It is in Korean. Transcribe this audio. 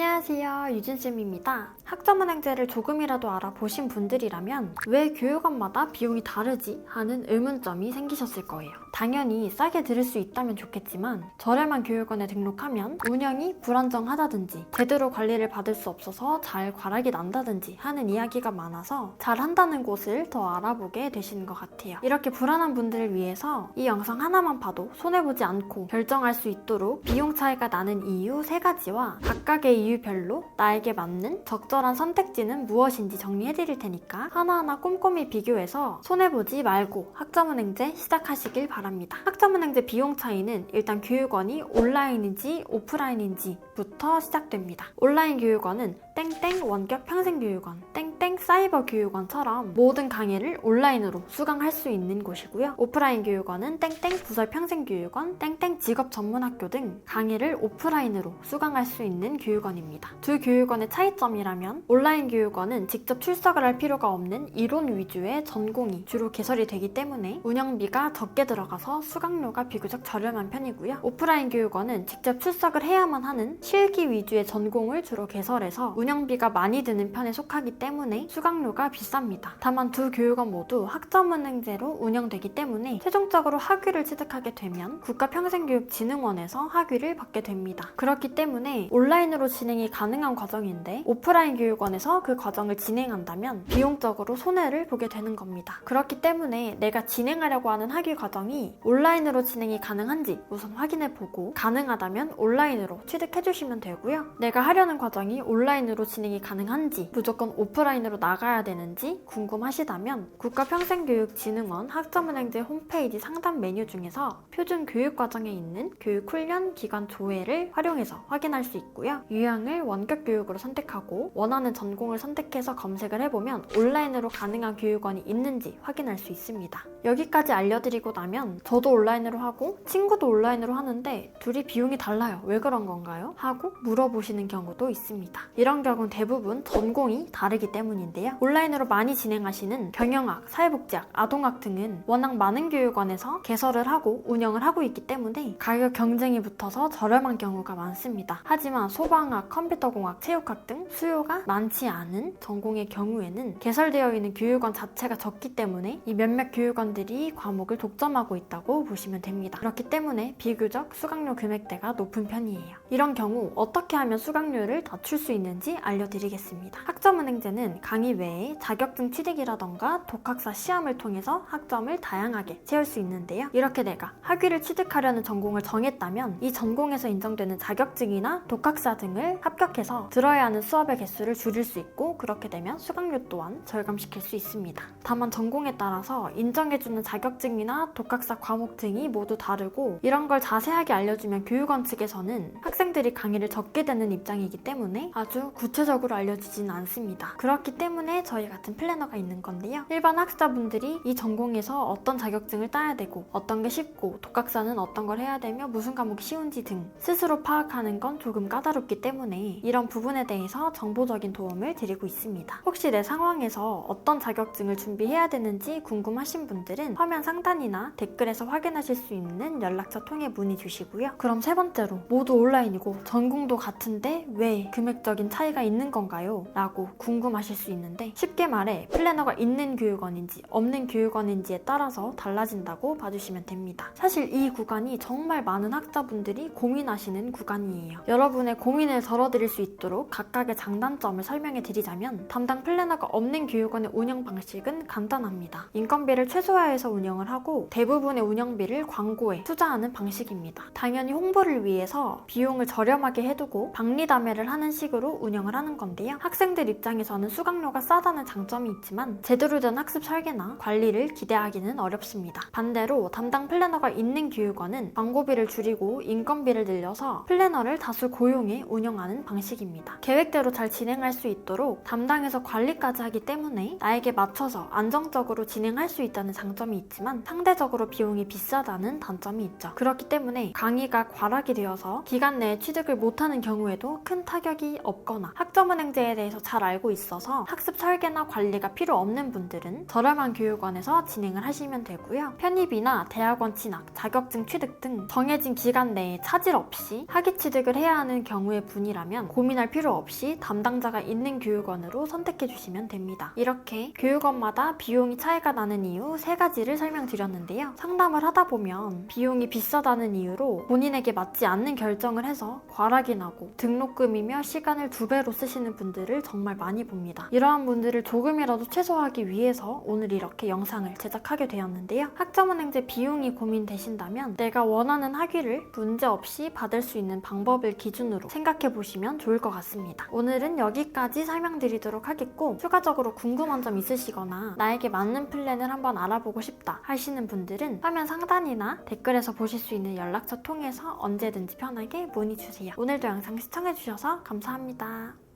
안녕하세요, 유진쌤입니다. 학점은행제를 조금이라도 알아보신 분들이라면 왜 교육원마다 비용이 다르지? 하는 의문점이 생기셨을 거예요. 당연히 싸게 들을 수 있다면 좋겠지만 저렴한 교육원에 등록하면 운영이 불안정하다든지 제대로 관리를 받을 수 없어서 잘 과락이 난다든지 하는 이야기가 많아서 잘한다는 곳을 더 알아보게 되시는 것 같아요. 이렇게 불안한 분들을 위해서 이 영상 하나만 봐도 손해보지 않고 결정할 수 있도록 비용 차이가 나는 이유 3가지와 각각의 이유별로 나에게 맞는 적절한 선택지는 무엇인지 정리해드릴 테니까 하나하나 꼼꼼히 비교해서 손해보지 말고 학점은행제 시작하시길 바랍니다. 학점은행제 비용 차이는 일단 교육원이 온라인인지 오프라인인지부터 시작됩니다. 온라인 교육원은 땡땡 원격 평생교육원, 땡땡 사이버 교육원처럼 모든 강의를 온라인으로 수강할 수 있는 곳이고요. 오프라인 교육원은 땡땡 부설 평생교육원, 땡땡 직업전문학교 등 강의를 오프라인으로 수강할 수 있는 교육원입니다. 두 교육원의 차이점이라면 온라인 교육원은 직접 출석을 할 필요가 없는 이론 위주의 전공이 주로 개설이 되기 때문에 운영비가 적게 들어가서 수강료가 비교적 저렴한 편이고요. 오프라인 교육원은 직접 출석을 해야만 하는 실기 위주의 전공을 주로 개설해서 운영비가 많이 드는 편에 속하기 때문에 수강료가 비쌉니다. 다만 두 교육원 모두 학점은행제로 운영되기 때문에 최종적으로 학위를 취득하게 되면 국가평생교육진흥원에서 학위를 받게 됩니다. 그렇기 때문에 온라인으로 진행이 가능한 과정인데 오프라인 교육원에서 그 과정을 진행한다면 비용적으로 손해를 보게 되는 겁니다. 그렇기 때문에 내가 진행하려고 하는 학위 과정이 온라인으로 진행이 가능한지 우선 확인해보고 가능하다면 온라인으로 취득해주시면 되고요. 내가 하려는 과정이 온라인으로 진행이 가능한지 무조건 오프라인으로 나가야 되는지 궁금하시다면 국가평생교육진흥원 학점은행제 홈페이지 상담 메뉴 중에서 표준 교육과정에 있는 교육훈련 기관 조회를 활용해서 확인할 수 있고요. 유형을 원격교육으로 선택하고 원하는 전공을 선택해서 검색을 해보면 온라인으로 가능한 교육원이 있는지 확인할 수 있습니다. 여기까지 알려드리고 나면 저도 온라인으로 하고 친구도 온라인으로 하는데 둘이 비용이 달라요. 왜 그런 건가요? 하고 물어보시는 경우도 있습니다. 이런 경우는 대부분 전공이 다르기 때문인데요. 온라인으로 많이 진행하시는 경영학, 사회복지학, 아동학 등은 워낙 많은 교육원에서 개설을 하고 운영을 하고 있기 때문에 가격 경쟁이 붙어서 저렴한 경우가 많습니다. 하지만 소방학, 컴퓨터공학, 체육학 등 수요가 많지 않은 전공의 경우에는 개설되어 있는 교육원 자체가 적기 때문에 이 몇몇 교육원들이 과목을 독점하고 있다고 보시면 됩니다. 그렇기 때문에 비교적 수강료 금액대가 높은 편이에요. 이런 경우 어떻게 하면 수강료를 낮출 수 있는지 알려드리겠습니다. 학점은행제는 강의 외에 자격증 취득이라던가 독학사 시험을 통해서 학점을 다양하게 채울 수 있는데요. 이렇게 내가 학위를 취득하려는 전공을 정했다면 이 전공에서 인정되는 자격증이나 독학사 등을 합격해서 들어야 하는 수업의 개수를 줄일 수 있고 그렇게 되면 수강료 또한 절감시킬 수 있습니다. 다만 전공에 따라서 인정해주는 자격증이나 독학사 과목 등이 모두 다르고 이런 걸 자세하게 알려주면 교육원 측에서는 학생들이 강의를 적게 되는 입장이기 때문에 아주 구체적으로 알려주지는 않습니다. 그렇기 때문에 저희 같은 플래너가 있는 건데요. 일반 학사분들이 이 전공에서 어떤 자격증을 따야 되고 어떤 게 쉽고 독학사는 어떤 걸 해야 되며 무슨 과목이 쉬운지 등 스스로 파악하는 건 조금 까다롭기 때문에 이런 부분에 대해서 정보적인 도움을 드리고 있습니다. 혹시 내 상황에서 어떤 자격증을 준비해야 되는지 궁금하신 분들은 화면 상단이나 댓글에서 확인하실 수 있는 연락처 통해 문의 주시고요. 그럼 세 번째로 모두 온라인이고 전공도 같은데 왜 금액적인 차이가 있는 건가요? 라고 궁금하실 수 있는데 쉽게 말해 플래너가 있는 교육원인지 없는 교육원인지에 따라서 달라진다고 봐주시면 됩니다. 사실 이 구간이 정말 많은 학자분들이 고민하시는 구간이에요. 여러분의 고민을 덜어드릴 수 있도록 각각의 장단점을 설명해 드리자면 담당 플래너가 없는 교육원의 운영 방식은 간단합니다. 인건비를 최소화해서 운영을 하고 대부분의 운영비를 광고에 투자하는 방식입니다. 당연히 홍보를 위해서 비용을 저렴하게 해두고 박리담회를 하는 식으로 운영을 하는 건데요. 학생들 입장에서는 수강료가 싸다는 장점이 있지만 제대로 된 학습 설계나 관리를 기대하기는 어렵습니다. 반대로 담당 플래너가 있는 교육원은 광고비를 줄이고 인건비를 늘려서 플래너를 다수 고용해 운영하는 방식입니다. 계획대로 잘 진행할 수 있도록 담당해서 관리까지 하기 때문에 나에게 맞춰서 안정적으로 진행할 수 있다는 장점이 있지만 상대적으로 비용이 비싸다는 단점이 있죠. 그렇기 때문에 강의가 과락이 되어서 기간 내에 때문에 취득을 못하는 경우에도 큰 타격이 없거나 학점은행제에 대해서 잘 알고 있어서 학습 설계나 관리가 필요 없는 분들은 저렴한 교육원에서 진행을 하시면 되고요. 편입이나 대학원 진학, 자격증 취득 등 정해진 기간 내에 차질 없이 학위 취득을 해야 하는 경우의 분이라면 고민할 필요 없이 담당자가 있는 교육원으로 선택해 주시면 됩니다. 이렇게 교육원마다 비용이 차이가 나는 이유 3가지를 설명드렸는데요. 상담을 하다 보면 비용이 비싸다는 이유로 본인에게 맞지 않는 결정을 해서 과락이 나고 등록금이며 시간을 2배로 쓰시는 분들을 정말 많이 봅니다. 이러한 분들을 조금이라도 최소화하기 위해서 오늘 이렇게 영상을 제작하게 되었는데요. 학점은행제 비용이 고민되신다면 내가 원하는 학위를 문제없이 받을 수 있는 방법을 기준으로 생각해 보시면 좋을 것 같습니다. 오늘은 여기까지 설명드리도록 하겠고, 추가적으로 궁금한 점 있으시거나 나에게 맞는 플랜을 한번 알아보고 싶다 하시는 분들은 화면 상단이나 댓글에서 보실 수 있는 연락처 통해서 언제든지 편하게 문의 주세요. 오늘도 영상 시청해주셔서 감사합니다.